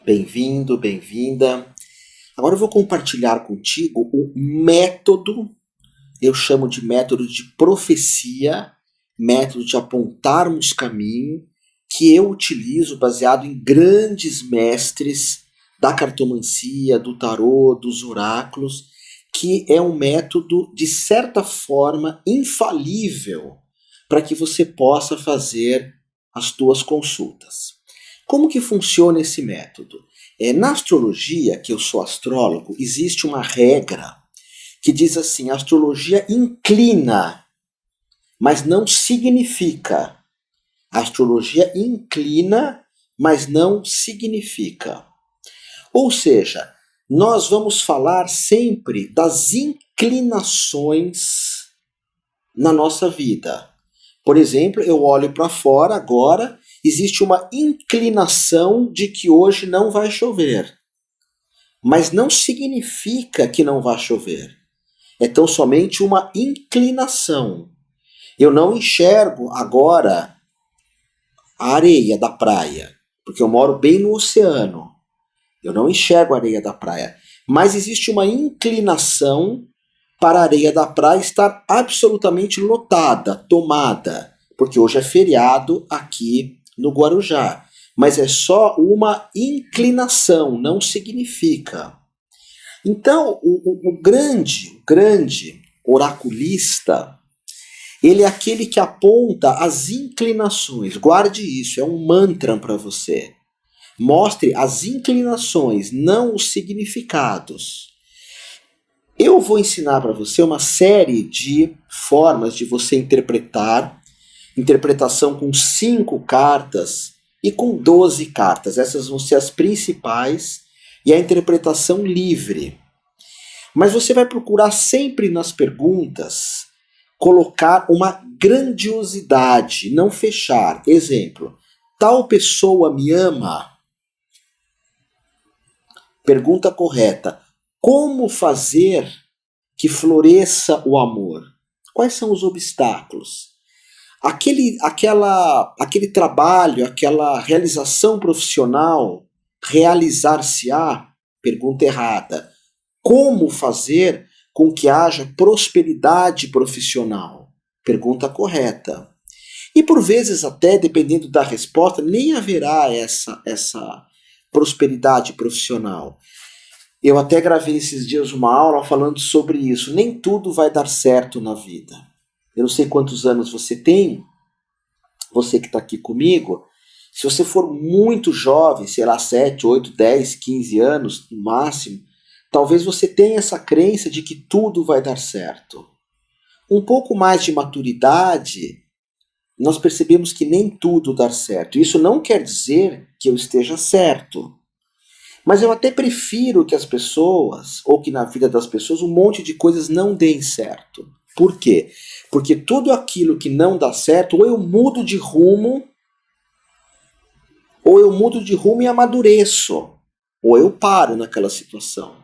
Bem-vindo, bem-vinda. Agora eu vou compartilhar contigo o método, eu chamo de método de profecia, método de apontarmos caminho, que eu utilizo baseado em grandes mestres da cartomancia, do tarô, dos oráculos, que é um método, de certa forma, infalível para que você possa fazer as tuas consultas. Como que funciona esse método? Na astrologia, que eu sou astrólogo, existe uma regra que diz assim: a astrologia inclina, mas não significa. A astrologia inclina, mas não significa. Ou seja, nós vamos falar sempre das inclinações na nossa vida. Por exemplo, eu olho para fora agora, existe uma inclinação de que hoje não vai chover. Mas não significa que não vai chover. É tão somente uma inclinação. Eu não enxergo agora a areia da praia, porque eu moro bem no oceano. Eu não enxergo a areia da praia. Mas existe uma inclinação para a areia da praia estar absolutamente lotada, tomada, porque hoje é feriado aqui no Guarujá. Mas é só uma inclinação, não significa. Então, o grande oraculista, ele é aquele que aponta as inclinações. Guarde isso, é um mantra para você. Mostre as inclinações, não os significados. Eu vou ensinar para você uma série de formas de você interpretar, interpretação com 5 cartas e com 12 cartas. Essas vão ser as principais e a interpretação livre. Mas você vai procurar sempre nas perguntas colocar uma grandiosidade, não fechar. Exemplo, tal pessoa me ama? Pergunta correta. Como fazer que floresça o amor? Quais são os obstáculos? Aquele trabalho, aquela realização profissional, realizar-se-á? Pergunta errada. Como fazer com que haja prosperidade profissional? Pergunta correta. E por vezes até, dependendo da resposta, nem haverá essa prosperidade profissional. Eu até gravei esses dias uma aula falando sobre isso. Nem tudo vai dar certo na vida. Eu não sei quantos anos você tem, você que está aqui comigo. Se você for muito jovem, sei lá, 7, 8, 10, 15 anos no máximo, talvez você tenha essa crença de que tudo vai dar certo. Um pouco mais de maturidade, nós percebemos que nem tudo dá certo. Isso não quer dizer que eu esteja certo. Mas eu até prefiro que as pessoas, ou que na vida das pessoas, um monte de coisas não deem certo. Por quê? Porque tudo aquilo que não dá certo, ou eu mudo de rumo, e amadureço, ou eu paro naquela situação.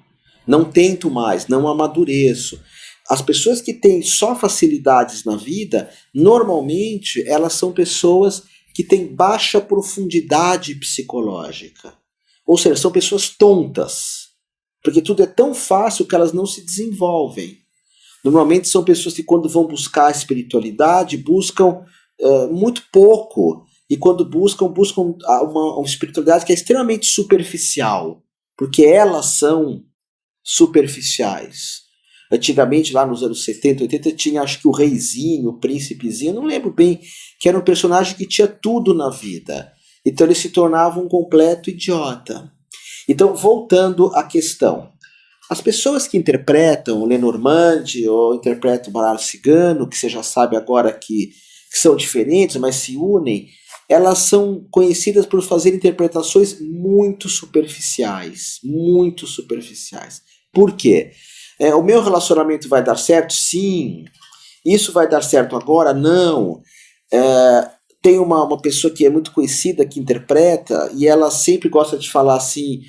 Não tento mais, não amadureço. As pessoas que têm só facilidades na vida, normalmente elas são pessoas que têm baixa profundidade psicológica. Ou seja, são pessoas tontas, porque tudo é tão fácil que elas não se desenvolvem. Normalmente são pessoas que quando vão buscar a espiritualidade, buscam muito pouco, e quando buscam uma espiritualidade que é extremamente superficial, porque elas são superficiais. Antigamente, lá nos anos 70, 80, tinha acho que o reizinho, o príncipezinho, não lembro bem, que era um personagem que tinha tudo na vida. Então ele se tornava um completo idiota. Então, voltando à questão. As pessoas que interpretam o Lenormand ou interpretam o baralho cigano, que você já sabe agora que são diferentes, mas se unem, elas são conhecidas por fazer interpretações muito superficiais. Muito superficiais. Por quê? O meu relacionamento vai dar certo? Sim. Isso vai dar certo agora? Não. Tem uma pessoa que é muito conhecida, que interpreta, e ela sempre gosta de falar assim,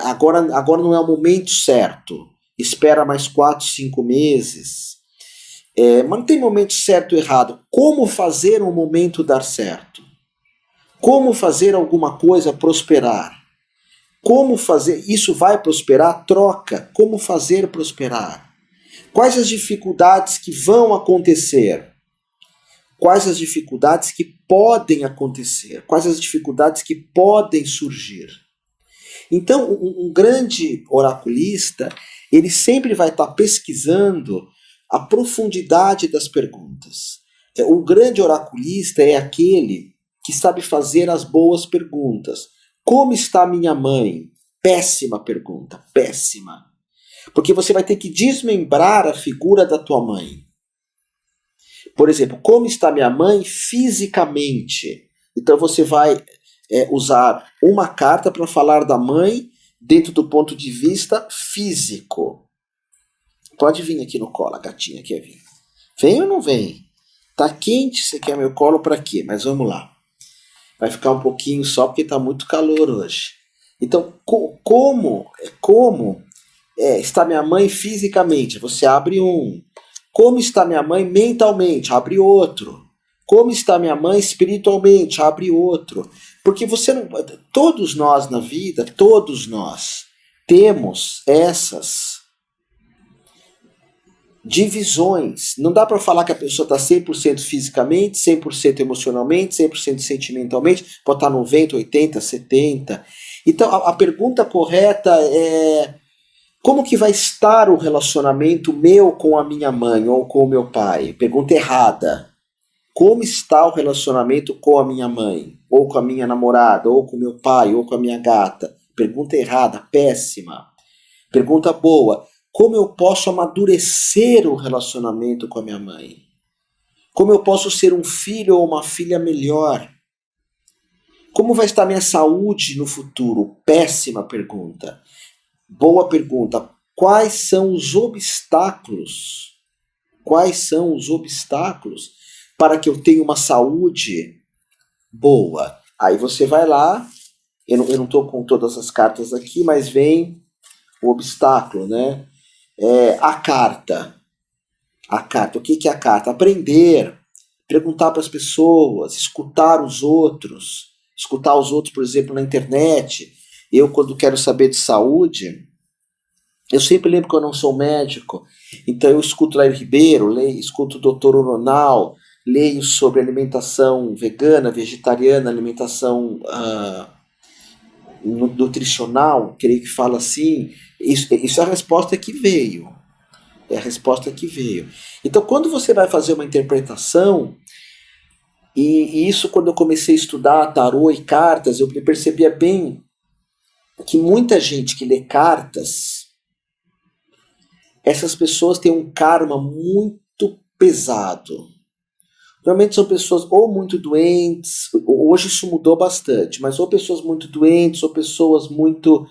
agora não é o momento certo, espera mais 4, 5 meses. Mas não tem momento certo ou errado. Como fazer um momento dar certo? Como fazer alguma coisa prosperar? Como fazer? Isso vai prosperar? Troca. Como fazer prosperar? Quais as dificuldades que vão acontecer? Quais as dificuldades que podem acontecer? Quais as dificuldades que podem surgir? Então, um grande oraculista, ele sempre vai estar pesquisando a profundidade das perguntas. O grande oraculista é aquele que sabe fazer as boas perguntas. Como está minha mãe? Péssima pergunta, péssima. Porque você vai ter que desmembrar a figura da tua mãe. Por exemplo, como está minha mãe fisicamente? Então você vai usar uma carta para falar da mãe dentro do ponto de vista físico. Pode vir aqui no colo, a gatinha quer vir. Vem ou não vem? Tá quente, você quer meu colo para quê? Mas vamos lá. Vai ficar um pouquinho só porque tá muito calor hoje. Então, como está minha mãe fisicamente? Você abre um. Como está minha mãe mentalmente? Abre outro. Como está minha mãe espiritualmente? Abre outro. Porque você não. Todos nós na vida, todos nós temos essas divisões. Não dá para falar que a pessoa está 100% fisicamente, 100% emocionalmente, 100% sentimentalmente, pode estar 90%, 80%, 70%. Então a pergunta correta é: como que vai estar o relacionamento meu com a minha mãe ou com o meu pai? Pergunta errada. Como está o relacionamento com a minha mãe? Ou com a minha namorada? Ou com o meu pai? Ou com a minha gata? Pergunta errada, péssima. Pergunta boa. Como eu posso amadurecer o relacionamento com a minha mãe? Como eu posso ser um filho ou uma filha melhor? Como vai estar minha saúde no futuro? Péssima pergunta. Boa pergunta. Quais são os obstáculos? Quais são os obstáculos para que eu tenha uma saúde boa? Aí você vai lá, eu não estou com todas as cartas aqui, mas vem o obstáculo, né? A carta. A carta. O que é a carta? Aprender, perguntar para as pessoas, escutar os outros. Escutar os outros, por exemplo, na internet. Eu, quando quero saber de saúde, eu sempre lembro que eu não sou médico, então eu escuto Lair Ribeiro, escuto o Dr. Uronal, leio sobre alimentação vegana, vegetariana, alimentação nutricional, creio que fala assim. Isso é a resposta que veio. É a resposta que veio. Então, quando você vai fazer uma interpretação, e isso quando eu comecei a estudar tarô e cartas, eu percebia bem que muita gente que lê cartas, essas pessoas têm um karma muito pesado. Normalmente são pessoas ou muito doentes, hoje isso mudou bastante, mas ou pessoas muito doentes, ou pessoas muito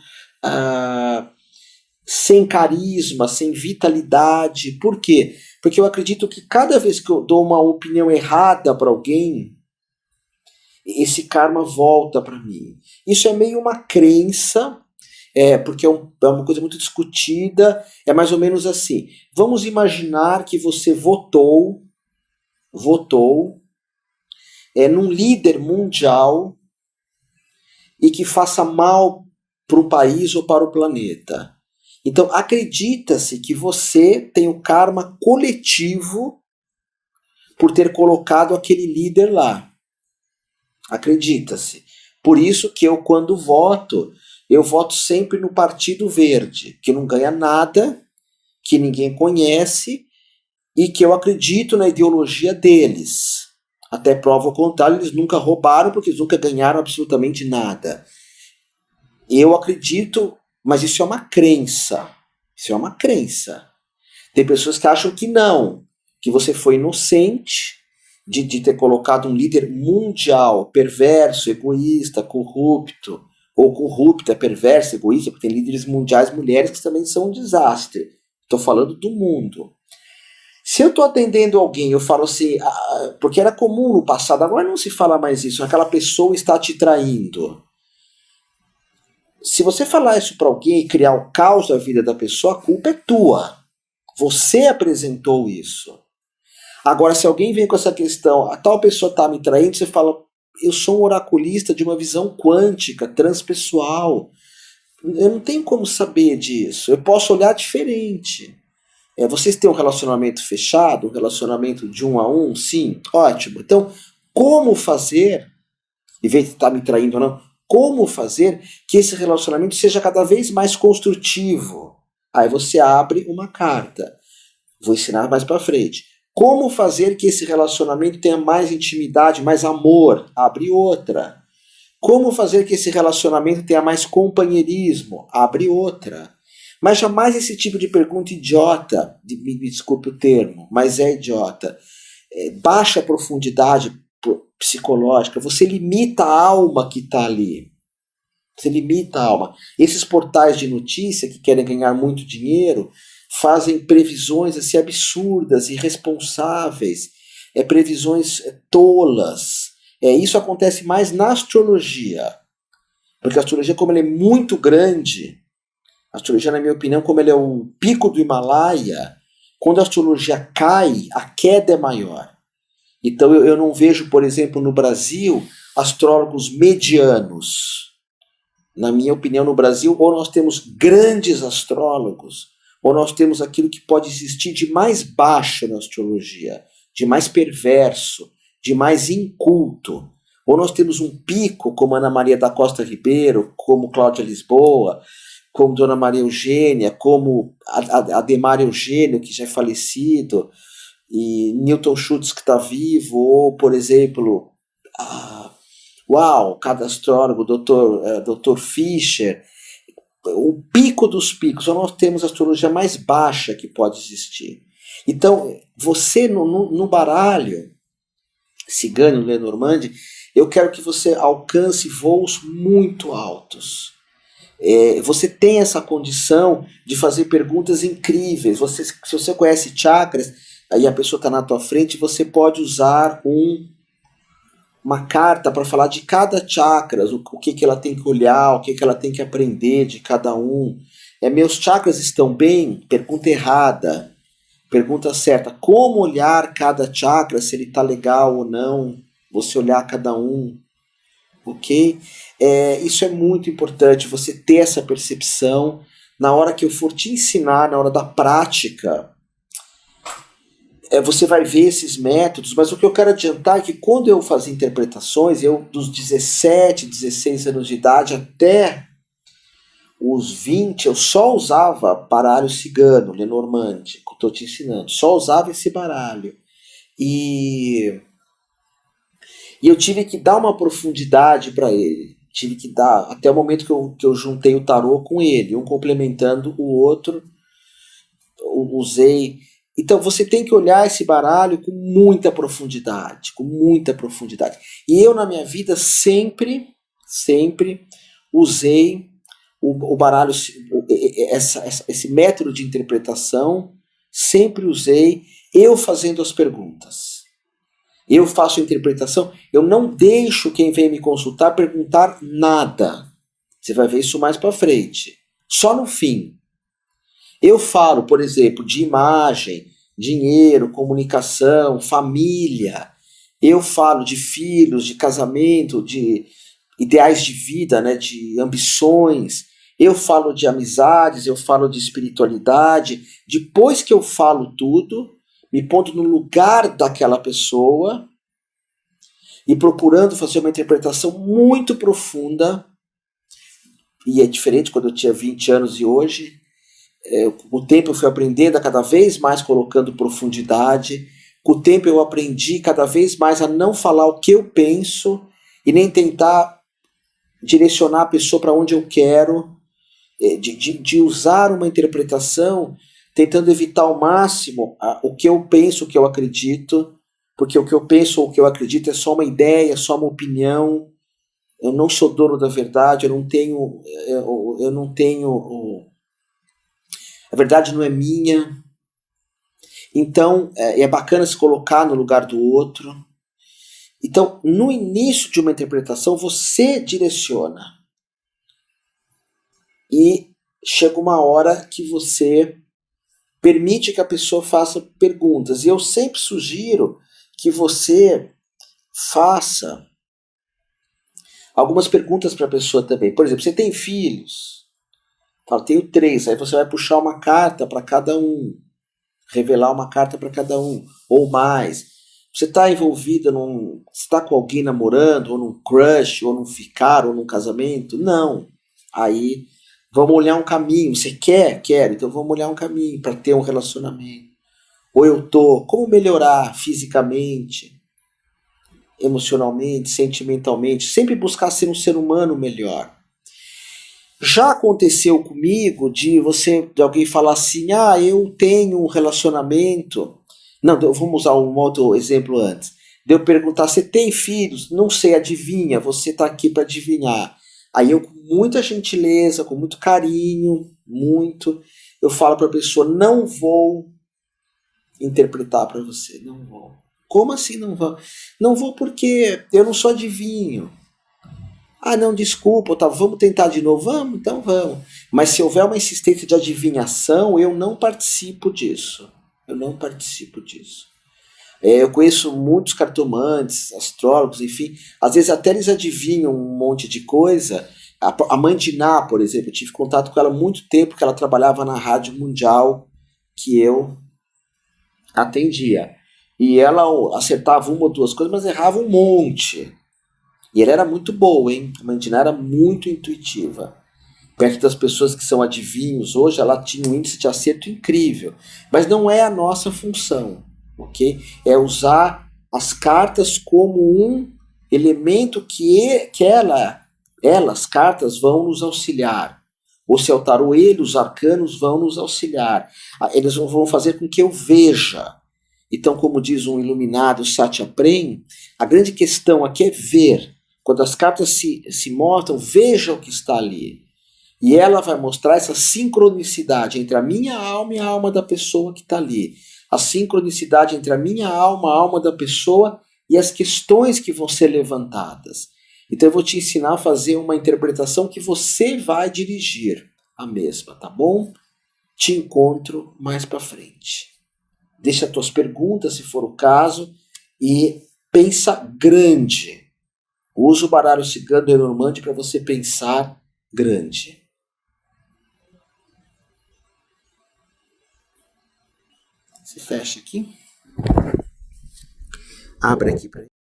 sem carisma, sem vitalidade. Por quê? Porque eu acredito que cada vez que eu dou uma opinião errada para alguém, esse karma volta para mim. Isso é meio uma crença, porque é uma coisa muito discutida, é mais ou menos assim. Vamos imaginar que você votou num líder mundial e que faça mal para o país ou para o planeta. Então, acredita-se que você tem o karma coletivo por ter colocado aquele líder lá. Acredita-se. Por isso que eu, quando voto, eu voto sempre no Partido Verde, que não ganha nada, que ninguém conhece e que eu acredito na ideologia deles. Até prova o contrário, eles nunca roubaram porque eles nunca ganharam absolutamente nada. Eu acredito, mas isso é uma crença. Isso é uma crença. Tem pessoas que acham que não, que você foi inocente de ter colocado um líder mundial perverso, egoísta, corrupto, ou corrupto, perverso, egoísta, porque tem líderes mundiais mulheres que também são um desastre. Estou falando do mundo. Se eu estou atendendo alguém, eu falo assim, porque era comum no passado, agora não se fala mais isso, aquela pessoa está te traindo. Se você falar isso para alguém e criar o caos da vida da pessoa, a culpa é tua. Você apresentou isso. Agora, se alguém vem com essa questão, a tal pessoa está me traindo, você fala, eu sou um oraculista de uma visão quântica, transpessoal. Eu não tenho como saber disso. Eu posso olhar diferente. Vocês têm um relacionamento fechado, um relacionamento de 1 a 1? Sim, ótimo. Então, como fazer, em vez de estar me traindo ou não, como fazer que esse relacionamento seja cada vez mais construtivo? Aí você abre uma carta. Vou ensinar mais para frente. Como fazer que esse relacionamento tenha mais intimidade, mais amor? Abre outra. Como fazer que esse relacionamento tenha mais companheirismo? Abre outra. Mas jamais esse tipo de pergunta idiota, me desculpe o termo, mas é idiota, baixa profundidade psicológica, você limita a alma que está ali. Você limita a alma. Esses portais de notícia que querem ganhar muito dinheiro fazem previsões assim, absurdas, irresponsáveis, previsões tolas. Isso acontece mais na astrologia. Porque a astrologia, como ela é muito grande, a astrologia, na minha opinião, como ela é o pico do Himalaia, quando a astrologia cai, a queda é maior. Então eu não vejo, por exemplo, no Brasil, astrólogos medianos. Na minha opinião, no Brasil, ou nós temos grandes astrólogos, ou nós temos aquilo que pode existir de mais baixo na astrologia, de mais perverso, de mais inculto. Ou nós temos um pico, como Ana Maria da Costa Ribeiro, como Cláudia Lisboa, como Dona Maria Eugênia, como Ademar Eugênio, que já é falecido, e Newton Schultz, que está vivo, ou, por exemplo, cada astrólogo, Dr. Fischer, o pico dos picos, ou nós temos a astrologia mais baixa que pode existir. Então, você no baralho cigano, Lenormand, eu quero que você alcance voos muito altos. Você tem essa condição de fazer perguntas incríveis. Se você conhece chakras, aí a pessoa está na tua frente, você pode usar uma carta para falar de cada chakra, o que ela tem que olhar, o que ela tem que aprender de cada um. Meus chakras estão bem? Pergunta errada. Pergunta certa. Como olhar cada chakra, se ele está legal ou não? Você olhar cada um. Ok? Isso é muito importante, você ter essa percepção. Na hora que eu for te ensinar, na hora da prática, você vai ver esses métodos, mas o que eu quero adiantar é que quando eu fazia interpretações, eu dos 17, 16 anos de idade até os 20, eu só usava baralho cigano, Lenormand, que eu estou te ensinando, só usava esse baralho. E eu tive que dar uma profundidade para ele. Tive que dar, até o momento que eu juntei o tarô com ele, um complementando o outro, usei. Então você tem que olhar esse baralho com muita profundidade, com muita profundidade. E eu na minha vida sempre usei o baralho, esse método de interpretação, sempre usei eu fazendo as perguntas. Eu faço a interpretação, eu não deixo quem vem me consultar perguntar nada. Você vai ver isso mais para frente. Só no fim. Eu falo, por exemplo, de imagem, dinheiro, comunicação, família. Eu falo de filhos, de casamento, de ideais de vida, né, de ambições. Eu falo de amizades, eu falo de espiritualidade. Depois que eu falo tudo, me pondo no lugar daquela pessoa e procurando fazer uma interpretação muito profunda. E é diferente quando eu tinha 20 anos e hoje. Com o tempo eu fui aprendendo a cada vez mais colocando profundidade. Com o tempo eu aprendi cada vez mais a não falar o que eu penso e nem tentar direcionar a pessoa para onde eu quero, de usar uma interpretação tentando evitar ao máximo o que eu penso, o que eu acredito, porque o que eu penso ou o que eu acredito é só uma ideia, só uma opinião. Eu não sou dono da verdade, eu não tenho a verdade não é minha. Então é bacana se colocar no lugar do outro. Então, no início de uma interpretação, você direciona. E chega uma hora que você permite que a pessoa faça perguntas. E eu sempre sugiro que você faça algumas perguntas para a pessoa também. Por exemplo, você tem filhos? Fala, tenho 3. Aí você vai puxar uma carta para cada um. Revelar uma carta para cada um. Ou mais. Você está envolvida num... Você está com alguém namorando, ou num crush, ou num ficar, ou num casamento? Não. Aí, vamos olhar um caminho. Você quer? Quero. Então vamos olhar um caminho para ter um relacionamento. Ou eu tô... Como melhorar fisicamente, emocionalmente, sentimentalmente? Sempre buscar ser um ser humano melhor. Já aconteceu comigo de alguém falar assim, eu tenho um relacionamento. Não, vamos usar um outro exemplo antes. De eu perguntar, você tem filhos? Não sei, adivinha, você está aqui para adivinhar. Aí eu, com muita gentileza, com muito carinho, eu falo para a pessoa, não vou interpretar para você, não vou. Como assim não vou? Não vou porque eu não sou adivinho. Não, desculpa, tá, vamos tentar de novo? Vamos, então vamos. Mas se houver uma insistência de adivinhação, eu não participo disso. Eu não participo disso. Eu conheço muitos cartomantes, astrólogos, enfim. Às vezes até eles adivinham um monte de coisa. A mãe de Ná, por exemplo, eu tive contato com ela há muito tempo, porque ela trabalhava na Rádio Mundial, que eu atendia. E ela acertava uma ou duas coisas, mas errava um monte. E ela era muito boa, hein? A Mandina era muito intuitiva. Perto das pessoas que são adivinhos hoje, ela tinha um índice de acerto incrível. Mas não é a nossa função, ok? É usar as cartas como um elemento que as cartas, vão nos auxiliar. Ou se é o tarô, os arcanos vão nos auxiliar. Eles vão fazer com que eu veja. Então, como diz um iluminado, Satya Prem, a grande questão aqui é ver. Quando as cartas se mostram, veja o que está ali. E ela vai mostrar essa sincronicidade entre a minha alma e a alma da pessoa que está ali. A sincronicidade entre a minha alma, a alma da pessoa e as questões que vão ser levantadas. Então eu vou te ensinar a fazer uma interpretação que você vai dirigir a mesma, tá bom? Te encontro mais para frente. Deixa as tuas perguntas, se for o caso, e pensa grande. Usa o baralho cigano do Normandie para você pensar grande. Se fecha aqui. Abre aqui para